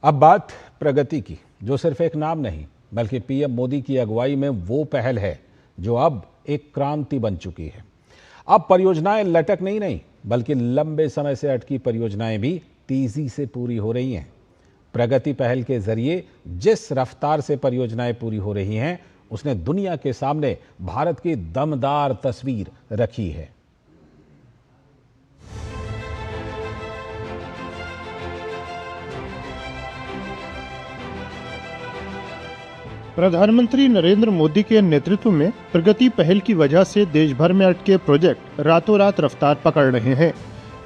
अब बात प्रगति की, जो सिर्फ एक नाम नहीं बल्कि पीएम मोदी की अगुवाई में वो पहल है जो अब एक क्रांति बन चुकी है। अब परियोजनाएं लटक नहीं बल्कि लंबे समय से अटकी परियोजनाएं भी तेजी से पूरी हो रही हैं। प्रगति पहल के जरिए जिस रफ्तार से परियोजनाएं पूरी हो रही हैं, उसने दुनिया के सामने भारत की दमदार तस्वीर रखी है। प्रधानमंत्री नरेंद्र मोदी के नेतृत्व में प्रगति पहल की वजह से देश भर में अटके प्रोजेक्ट रातों रात रफ्तार पकड़ रहे हैं।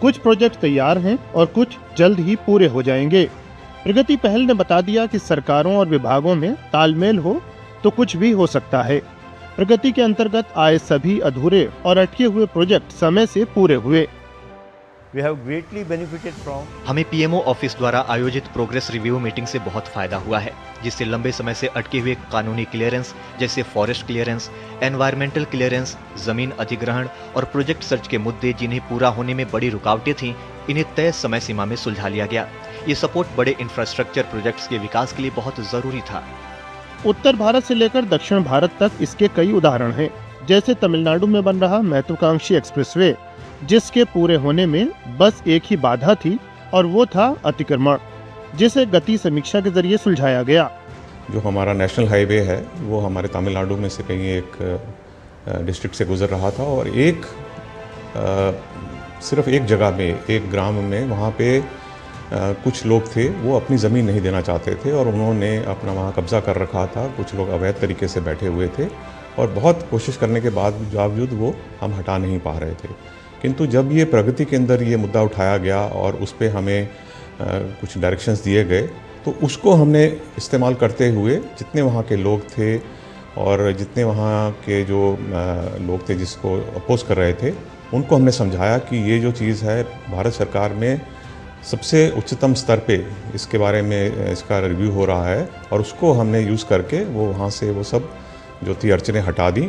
कुछ प्रोजेक्ट तैयार हैं और कुछ जल्द ही पूरे हो जाएंगे। प्रगति पहल ने बता दिया कि सरकारों और विभागों में तालमेल हो तो कुछ भी हो सकता है। प्रगति के अंतर्गत आए सभी अधूरे और अटके हुए प्रोजेक्ट समय से पूरे हुए। हमें पीएमओ ऑफिस द्वारा आयोजित प्रोग्रेस रिव्यू मीटिंग से बहुत फायदा हुआ है, जिससे लंबे समय से अटके हुए कानूनी क्लियरेंस जैसे फॉरेस्ट क्लियरेंस, एनवायरमेंटल क्लियरेंस, जमीन अधिग्रहण और प्रोजेक्ट सर्च के मुद्दे जिन्हें पूरा होने में बड़ी रुकावटें थीं, इन्हें तय समय सीमा में सुलझा लिया गया। ये सपोर्ट बड़े इंफ्रास्ट्रक्चर प्रोजेक्ट्स के विकास के लिए बहुत जरूरी था। उत्तर भारत से लेकर दक्षिण भारत तक इसके कई उदाहरण हैं, जैसे तमिलनाडु में बन रहा महत्वाकांक्षी एक्सप्रेसवे, जिसके पूरे होने में बस एक ही बाधा थी और वो था अतिक्रमण, जिसे गति समीक्षा के जरिए सुलझाया गया। जो हमारा नेशनल हाईवे है वो हमारे तमिलनाडु में से कहीं एक डिस्ट्रिक्ट से गुजर रहा था और सिर्फ एक जगह में, एक ग्राम में, वहाँ पे कुछ लोग थे वो अपनी ज़मीन नहीं देना चाहते थे और उन्होंने अपना वहाँ कब्जा कर रखा था। कुछ लोग अवैध तरीके से बैठे हुए थे और बहुत कोशिश करने के बावजूद वो हम हटा नहीं पा रहे थे। किंतु जब ये प्रगति के अंदर ये मुद्दा उठाया गया और उस पर हमें कुछ डायरेक्शंस दिए गए, तो उसको हमने इस्तेमाल करते हुए जितने वहाँ के लोग थे और जितने वहाँ के जो लोग थे जिसको अपोज कर रहे थे, उनको हमने समझाया कि ये जो चीज़ है भारत सरकार में सबसे उच्चतम स्तर पे इसके बारे में इसका रिव्यू हो रहा है और उसको हमने यूज़ करके वो वहाँ से वो सब जो थी अड़चनें हटा दी।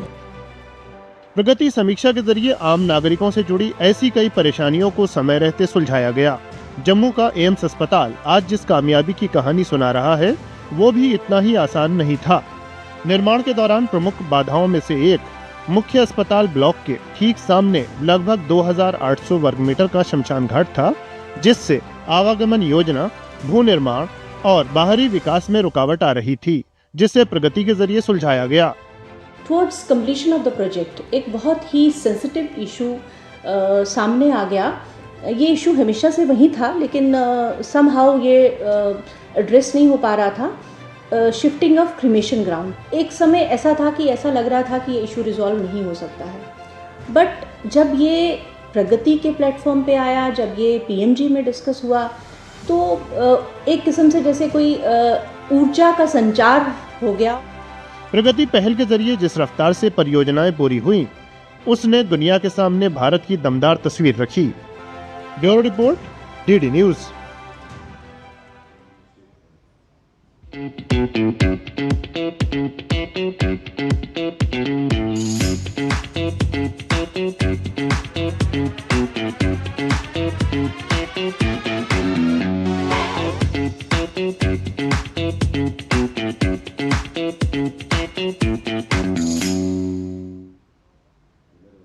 प्रगति समीक्षा के जरिए आम नागरिकों से जुड़ी ऐसी कई परेशानियों को समय रहते सुलझाया गया। जम्मू का एम्स अस्पताल आज जिस कामयाबी की कहानी सुना रहा है, वो भी इतना ही आसान नहीं था। निर्माण के दौरान प्रमुख बाधाओं में से एक मुख्य अस्पताल ब्लॉक के ठीक सामने लगभग 2800 वर्ग मीटर का शमशान घाट था, जिससे आवागमन योजना, भू निर्माण और बाहरी विकास में रुकावट आ रही थी, जिसे प्रगति के जरिए सुलझाया गया। Towards completion of the project एक बहुत ही सेंसिटिव इशू सामने आ गया। ये इशू हमेशा से वही था, लेकिन समहाउ ये एड्रेस नहीं हो पा रहा था। शिफ्टिंग ऑफ क्रिमेशन ग्राउंड एक समय ऐसा था कि ऐसा लग रहा था कि ये इशू रिजॉल्व नहीं हो सकता है, बट जब ये प्रगति के प्लेटफॉर्म पे आया, जब ये पीएमजी में डिस्कस हुआ, तो एक किस्म से जैसे कोई ऊर्जा का संचार हो गया। प्रगति पहल के जरिए जिस रफ्तार से परियोजनाएं पूरी हुई, उसने दुनिया के सामने भारत की दमदार तस्वीर रखी। Bureau report, DD news.